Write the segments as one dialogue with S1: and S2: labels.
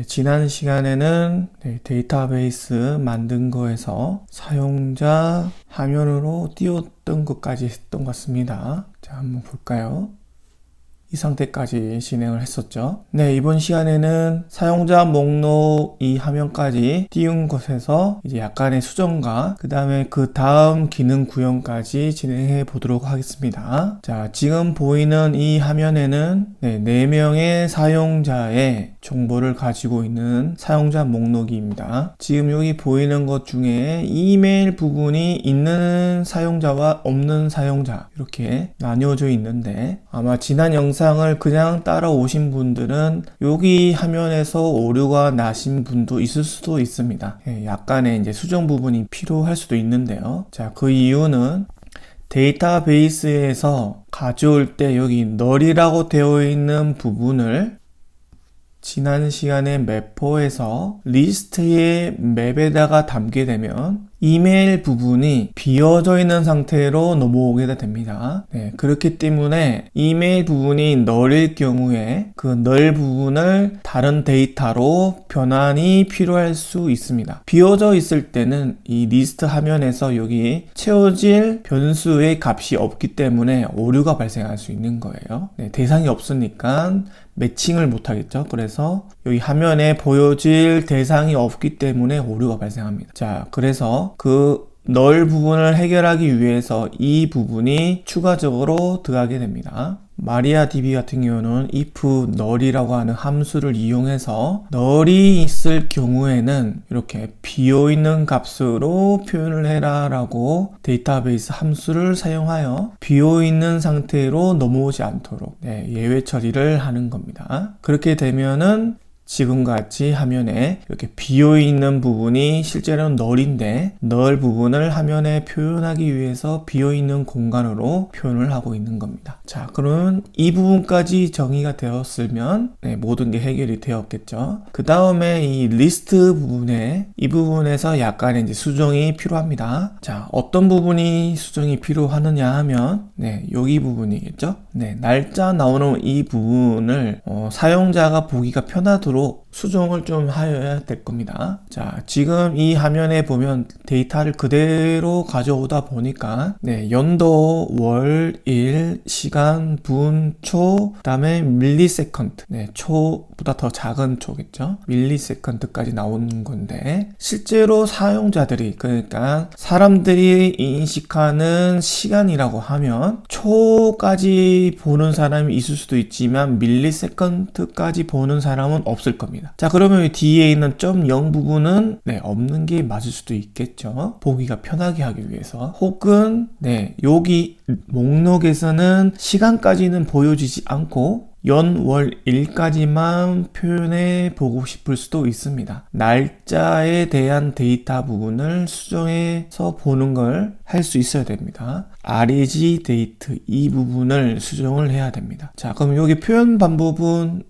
S1: 지난 시간에는 데이터베이스 만든 거에서 사용자 화면으로 띄웠던 것까지 했던 것 같습니다. 자, 한번 볼까요? 이 상태까지 진행을 했었죠. 이번 시간에는 사용자 목록 이 화면까지 띄운 것에서 이제 약간의 수정과 그 다음에 그 다음 기능 구현까지 진행해 보도록 하겠습니다. 자, 지금 보이는 이 화면에는 4명의 사용자의 정보를 가지고 있는 사용자 목록입니다. 지금 여기 보이는 것 중에 이메일 부분이 있는 사용자와 없는 사용자 이렇게 나뉘어져 있는데, 아마 지난 영상을 그냥 따라오신 분들은 여기 화면에서 오류가 나신 분도 있을 수도 있습니다. 약간의 이제 수정 부분이 필요할 수도 있는데요. 자, 그 이유는 데이터베이스에서 가져올 때 여기 널이라고 되어 있는 부분을 지난 시간에 맵포에서 리스트의 맵에다가 담게 되면 이메일 부분이 비어져 있는 상태로 넘어오게 됩니다. 그렇기 때문에 이메일 부분이 널일 경우에 그 널 부분을 다른 데이터로 변환이 필요할 수 있습니다. 비어져 있을 때는 이 리스트 화면에서 여기 채워질 변수의 값이 없기 때문에 오류가 발생할 수 있는 거예요. 대상이 없으니까 매칭을 못하겠죠. 그래서 여기 화면에 보여질 대상이 없기 때문에 오류가 발생합니다. 자, 그래서 그 널 부분을 해결하기 위해서 이 부분이 추가적으로 들어가게 됩니다. 마리아DB 같은 경우는 if null이라고 하는 함수를 이용해서 null이 있을 경우에는 이렇게 비어있는 값으로 표현을 해라 라고 데이터베이스 함수를 사용하여 비어있는 상태로 넘어오지 않도록 예외 처리를 하는 겁니다. 그렇게 되면은 지금같이 화면에 이렇게 비어있는 부분이 실제로는 널인데 널 부분을 화면에 표현하기 위해서 비어있는 공간으로 표현을 하고 있는 겁니다. 자, 그러면 이 부분까지 정의가 되었으면 모든 게 해결이 되었겠죠. 그 다음에 이 리스트 부분에 이 부분에서 약간의 이제 수정이 필요합니다. 자, 어떤 부분이 수정이 필요하느냐 하면 여기 부분이겠죠. 날짜 나오는 이 부분을 사용자가 보기가 편하도록 수정을 좀 하여야 될 겁니다. 자, 지금 이 화면에 보면 데이터를 그대로 가져오다 보니까 연도, 월, 일, 시간, 분, 초, 그 다음에 밀리세컨드, 초보다 더 작은 초겠죠. 밀리세컨드까지 나오는 건데, 실제로 사용자들이, 그러니까 사람들이 인식하는 시간이라고 하면 초까지 보는 사람이 있을 수도 있지만 밀리세컨드까지 보는 사람은 없을 겁니다. 자, 그러면 뒤에 있는 0 부분은 없는 게 맞을 수도 있겠죠. 보기가 편하게 하기 위해서. 혹은 여기 목록에서는 시간까지는 보여지지 않고 연, 월, 일까지만 표현해 보고 싶을 수도 있습니다. 날짜에 대한 데이터 부분을 수정해서 보는 걸 할 수 있어야 됩니다. reg date 이 부분을 수정을 해야 됩니다. 자, 그럼 여기 표현 방법은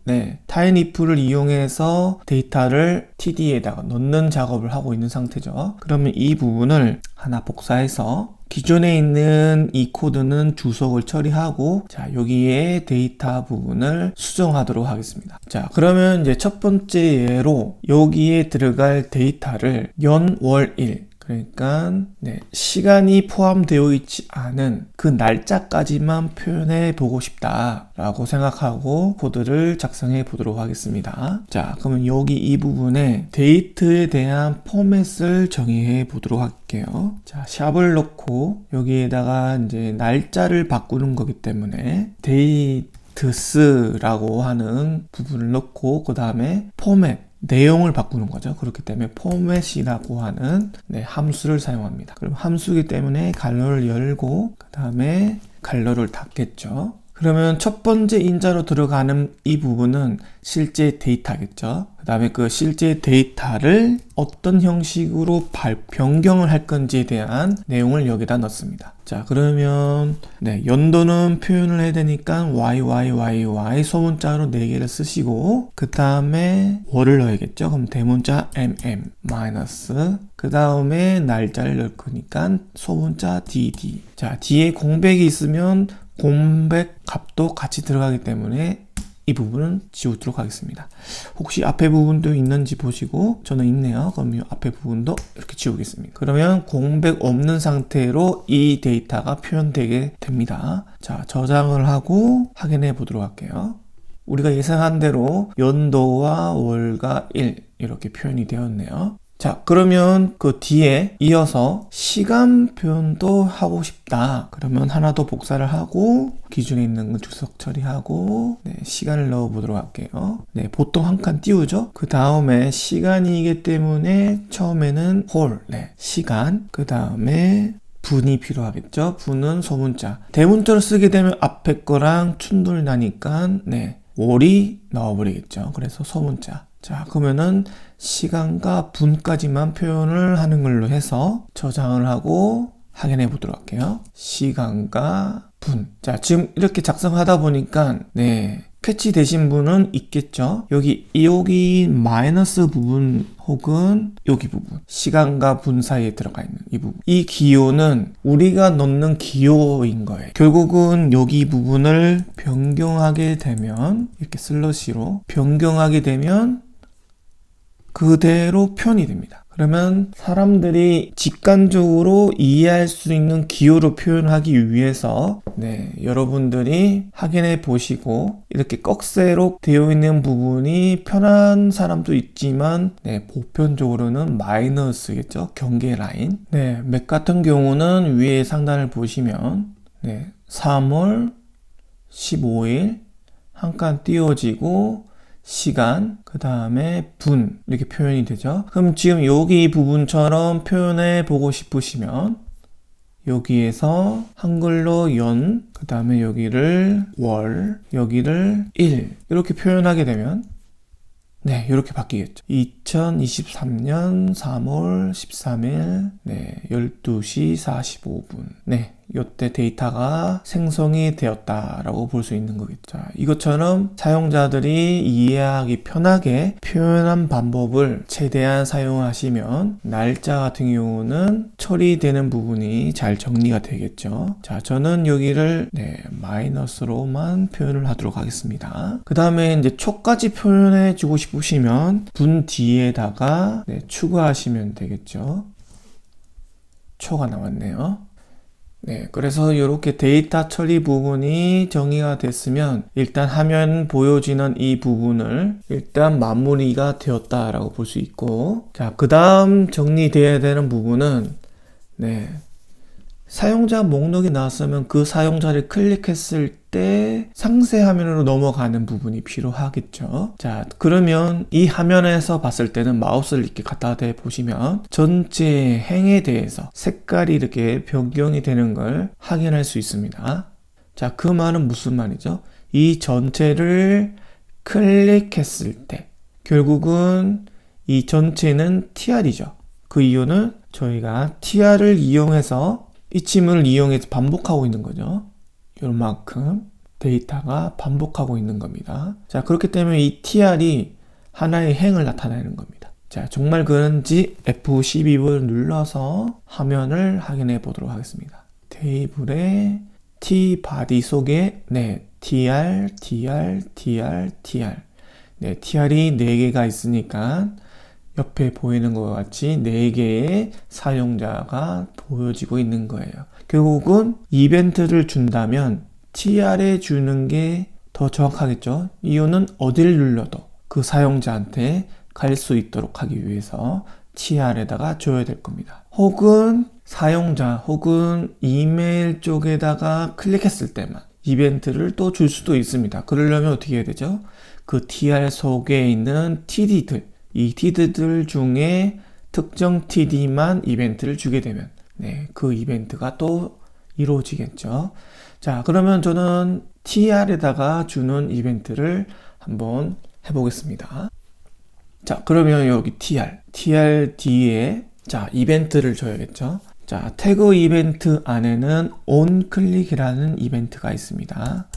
S1: tinyif를 이용해서 데이터를 td에다가 넣는 작업을 하고 있는 상태죠. 그러면 이 부분을 하나 복사해서 기존에 있는 이 코드는 주석을 처리하고, 자, 여기에 데이터 부분을 수정하도록 하겠습니다. 자, 그러면 이제 첫 번째 예로 여기에 들어갈 데이터를 연, 월, 일, 그러니까 시간이 포함되어 있지 않은 그 날짜까지만 표현해 보고 싶다 라고 생각하고 코드를 작성해 보도록 하겠습니다. 자, 그러면 여기 이 부분에 데이트에 대한 포맷을 정의해 보도록 할게요. 자, 샵을 넣고 여기에다가 이제 날짜를 바꾸는 거기 때문에 dates라고 하는 부분을 넣고 그 다음에 포맷 내용을 바꾸는 거죠. 그렇기 때문에 포맷이라고 하는 함수를 사용합니다. 그럼 함수이기 때문에 갈로를 열고 그 다음에 갈로를 닫겠죠. 그러면 첫 번째 인자로 들어가는 이 부분은 실제 데이터겠죠. 그 다음에 그 실제 데이터를 어떤 형식으로 변경을 할 건지에 대한 내용을 여기다 넣습니다. 자, 그러면 연도는 표현을 해야 되니까 YYYY 소문자로 4개를 쓰시고 그 다음에 월을 넣어야겠죠. 그럼 대문자 MM 마이너스 그 다음에 날짜를 넣을 거니까 소문자 DD. 자, 뒤에 공백이 있으면 공백 값도 같이 들어가기 때문에 이 부분은 지우도록 하겠습니다. 혹시 앞에 부분도 있는지 보시고 저는 있네요. 그럼 이 앞에 부분도 이렇게 지우겠습니다. 그러면 공백 없는 상태로 이 데이터가 표현되게 됩니다. 자, 저장을 하고 확인해 보도록 할게요. 우리가 예상한 대로 연도와 월과 일 이렇게 표현이 되었네요. 자, 그러면 그 뒤에 이어서 시간 표현도 하고 싶다. 그러면 하나 더 복사를 하고 기준에 있는 건 주석 처리하고 시간을 넣어 보도록 할게요. 보통 한 칸 띄우죠. 그 다음에 시간이기 때문에 처음에는 홀, 시간, 그 다음에 분이 필요하겠죠. 분은 소문자. 대문자로 쓰게 되면 앞에 거랑 충돌 나니까 월이 넣어버리겠죠. 그래서 소문자. 자, 그러면은 시간과 분까지만 표현을 하는 걸로 해서 저장을 하고 확인해 보도록 할게요. 시간과 분. 자, 지금 이렇게 작성하다 보니까 캐치 되신 분은 있겠죠. 여기 마이너스 부분 혹은 여기 부분, 시간과 분 사이에 들어가 있는 이 부분, 이 기호는 우리가 넣는 기호인 거예요. 결국은 여기 부분을 변경하게 되면 이렇게 슬러시로 변경하게 되면 그대로 표현이 됩니다. 그러면 사람들이 직관적으로 이해할 수 있는 기호로 표현하기 위해서 여러분들이 확인해 보시고 이렇게 꺽쇠로 되어 있는 부분이 편한 사람도 있지만 보편적으로는 마이너스겠죠. 경계 라인. 맥 같은 경우는 위에 상단을 보시면 3월 15일 한 칸 띄워지고 시간, 그 다음에 분 이렇게 표현이 되죠. 그럼 지금 여기 부분처럼 표현해 보고 싶으시면 여기에서 한글로 연, 그 다음에 여기를 월, 여기를 일 이렇게 표현하게 되면 이렇게 바뀌겠죠. 2023년 3월 13일 12시 45분 이때 데이터가 생성이 되었다라고 볼 수 있는 거겠죠. 자, 이것처럼 사용자들이 이해하기 편하게 표현한 방법을 최대한 사용하시면 날짜 같은 경우는 처리되는 부분이 잘 정리가 되겠죠. 자, 저는 여기를 마이너스로만 표현을 하도록 하겠습니다. 그 다음에 이제 초까지 표현해 주고 싶으시면 분 뒤에다가 추가하시면 되겠죠. 초가 나왔네요. 그래서 이렇게 데이터 처리 부분이 정의가 됐으면 일단 화면 보여지는 이 부분을 일단 마무리가 되었다라고 볼 수 있고, 자, 그 다음 정리되어야 되는 부분은 사용자 목록이 나왔으면 그 사용자를 클릭했을 때 상세 화면으로 넘어가는 부분이 필요하겠죠. 자, 그러면 이 화면에서 봤을 때는 마우스를 이렇게 갖다 대 보시면 전체 행에 대해서 색깔이 이렇게 변경이 되는 걸 확인할 수 있습니다. 자, 그 말은 무슨 말이죠? 이 전체를 클릭했을 때 결국은 이 전체는 TR이죠. 그 이유는 저희가 TR을 이용해서 이 침을 이용해서 반복하고 있는 거죠. 요만큼 데이터가 반복하고 있는 겁니다. 자, 그렇기 때문에 이 TR이 하나의 행을 나타내는 겁니다. 자, 정말 그런지 F12를 눌러서 화면을 확인해 보도록 하겠습니다. 테이블에 T바디 속에 TR, TR, TR, TR TR이 4개가 있으니까 옆에 보이는 것 같이 4개의 사용자가 보여지고 있는 거예요. 결국은 이벤트를 준다면 TR에 주는 게 더 정확하겠죠. 이유는 어딜 눌러도 그 사용자한테 갈 수 있도록 하기 위해서 TR에다가 줘야 될 겁니다. 혹은 사용자 혹은 이메일 쪽에다가 클릭했을 때만 이벤트를 또 줄 수도 있습니다. 그러려면 어떻게 해야 되죠? 그 TR 속에 있는 TD들, 이 TD들 중에 특정 TD만 이벤트를 주게 되면 그 이벤트가 또 이루어지겠죠. 자, 그러면 저는 TR에다가 주는 이벤트를 한번 해보겠습니다. 자, 그러면 여기 TR 뒤에 이벤트를 줘야겠죠. 자, 태그 이벤트 안에는 onClick이라는 이벤트가 있습니다.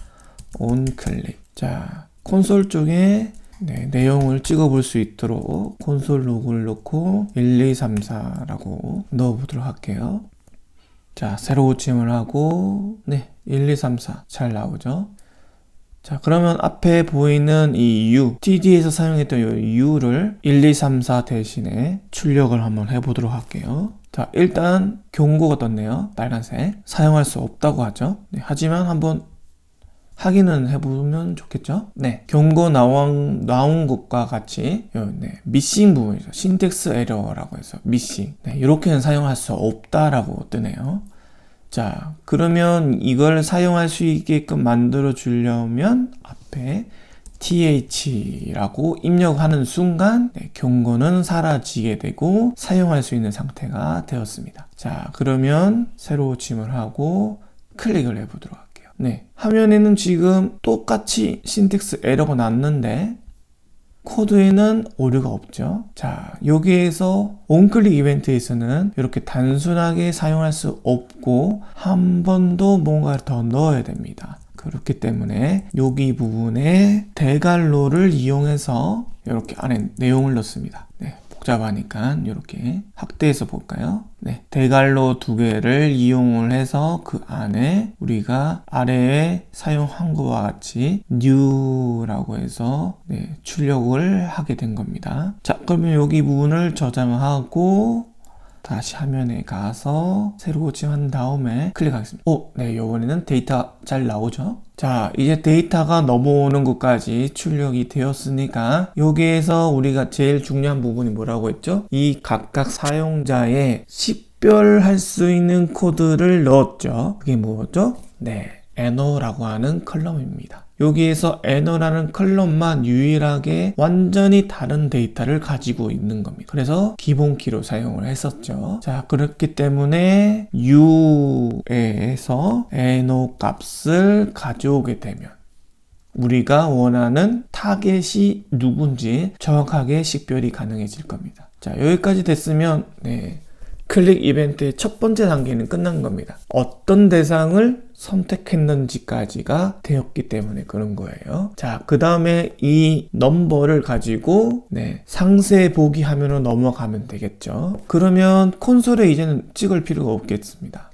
S1: onClick. 자, 콘솔 쪽에 내용을 찍어볼 수 있도록 콘솔 로그를 넣고 1234라고 넣어보도록 할게요. 자, 새로 고침을 하고 1234 잘 나오죠. 자, 그러면 앞에 보이는 이 U, TD에서 사용했던 이 U를 1, 2, 3, 4 대신에 출력을 한번 해보도록 할게요. 자, 일단 경고가 떴네요. 빨간색. 사용할 수 없다고 하죠. 네, 하지만 한번 확인은 해보면 좋겠죠? 네, 경고 나온 것과 같이 네, 미싱 부분이죠. 신텍스 에러라고 해서 미싱. 네, 이렇게는 사용할 수 없다라고 뜨네요. 자, 그러면 이걸 사용할 수 있게끔 만들어 주려면 앞에 th라고 입력하는 순간 네, 경고는 사라지게 되고 사용할 수 있는 상태가 되었습니다. 자, 그러면 새로 침을 하고 클릭을 해보도록 할게요. 네, 화면에는 지금 똑같이 신텍스 에러가 났는데 코드에는 오류가 없죠. 자, 여기에서 onClick 이벤트에서는 이렇게 단순하게 사용할 수 없고 한 번 더 뭔가를 더 넣어야 됩니다. 그렇기 때문에 여기 부분에 대괄호를 이용해서 이렇게 안에 내용을 넣습니다. 네, 복잡하니까 이렇게 확대해서 볼까요? 네, 대괄호 두 개를 이용을 해서 그 안에 우리가 아래에 사용한 것과 같이 new라고 해서 네, 출력을 하게 된 겁니다. 자, 그러면 여기 부분을 저장하고 다시 화면에 가서 새로 고침한 다음에 클릭하겠습니다. 네, 이번에는 데이터 잘 나오죠? 자, 이제 데이터가 넘어오는 것까지 출력이 되었으니까 여기에서 우리가 제일 중요한 부분이 뭐라고 했죠? 이 각각 사용자의 식별할 수 있는 코드를 넣었죠. 그게 뭐죠? 네, NO라고 하는 컬럼입니다. 여기에서 NO라는 컬럼만 유일하게 완전히 다른 데이터를 가지고 있는 겁니다. 그래서 기본키로 사용을 했었죠. 자, 그렇기 때문에 U에서 NO 값을 가져오게 되면 우리가 원하는 타겟이 누군지 정확하게 식별이 가능해질 겁니다. 자, 여기까지 됐으면 네, 클릭 이벤트의 첫 번째 단계는 끝난 겁니다. 어떤 대상을 선택했는지까지가 되었기 때문에 그런 거예요. 자, 그 다음에 이 넘버를 가지고 네, 상세 보기 화면으로 넘어가면 되겠죠. 그러면 콘솔에 이제는 찍을 필요가 없겠습니다.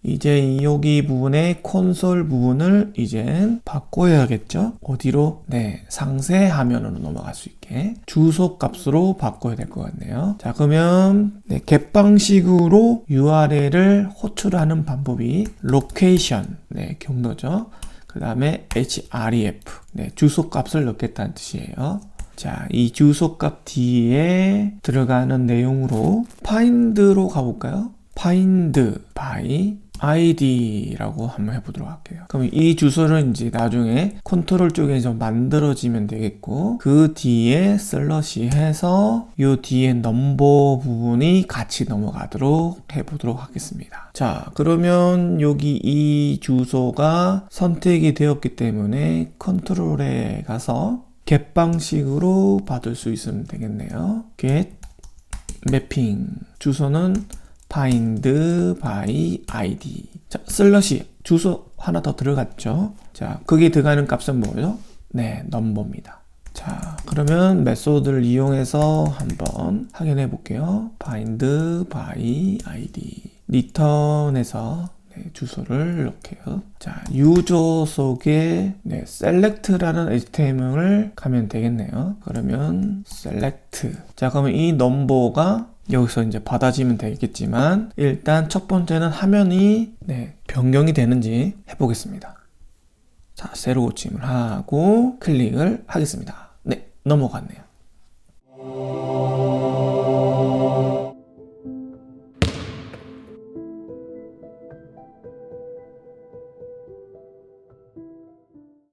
S1: 이제 여기 부분에 콘솔 부분을 이젠 바꿔야겠죠. 어디로? 네, 상세 화면으로 넘어갈 수 있게 주소 값으로 바꿔야 될 것 같네요. 자, 그러면 네, get 방식으로 URL을 호출하는 방법이 location, 네, 경로죠. 그 다음에 href, 네, 주소 값을 넣겠다는 뜻이에요. 자, 이 주소 값 뒤에 들어가는 내용으로 find로 가볼까요? find by id라고 한번 해보도록 할게요. 그럼 이 주소를 이제 나중에 컨트롤 쪽에서 만들어지면 되겠고, 그 뒤에 슬러시 해서 이 뒤에 넘버 부분이 같이 넘어가도록 해보도록 하겠습니다. 자, 그러면 여기 이 주소가 선택이 되었기 때문에 컨트롤에 가서 get 방식으로 받을 수 있으면 되겠네요. get mapping 주소는 find by id. 자, 슬러시 주소 하나 더 들어갔죠. 자, 거기에 들어가는 값은 뭐예요? 네, 넘버입니다. 자, 그러면 메소드를 이용해서 한번 확인해 볼게요. find by id. return에서 네, 주소를 넣게요. 자, 유저 속에 네, select라는 HTML을 가면 되겠네요. 그러면 select. 자, 그러면 이 넘버가 여기서 이제 받아지면 되겠지만 일단 첫 번째는 화면이 네, 변경이 되는지 해보겠습니다. 자, 새로 고침을 하고 클릭을 하겠습니다. 네, 넘어갔네요.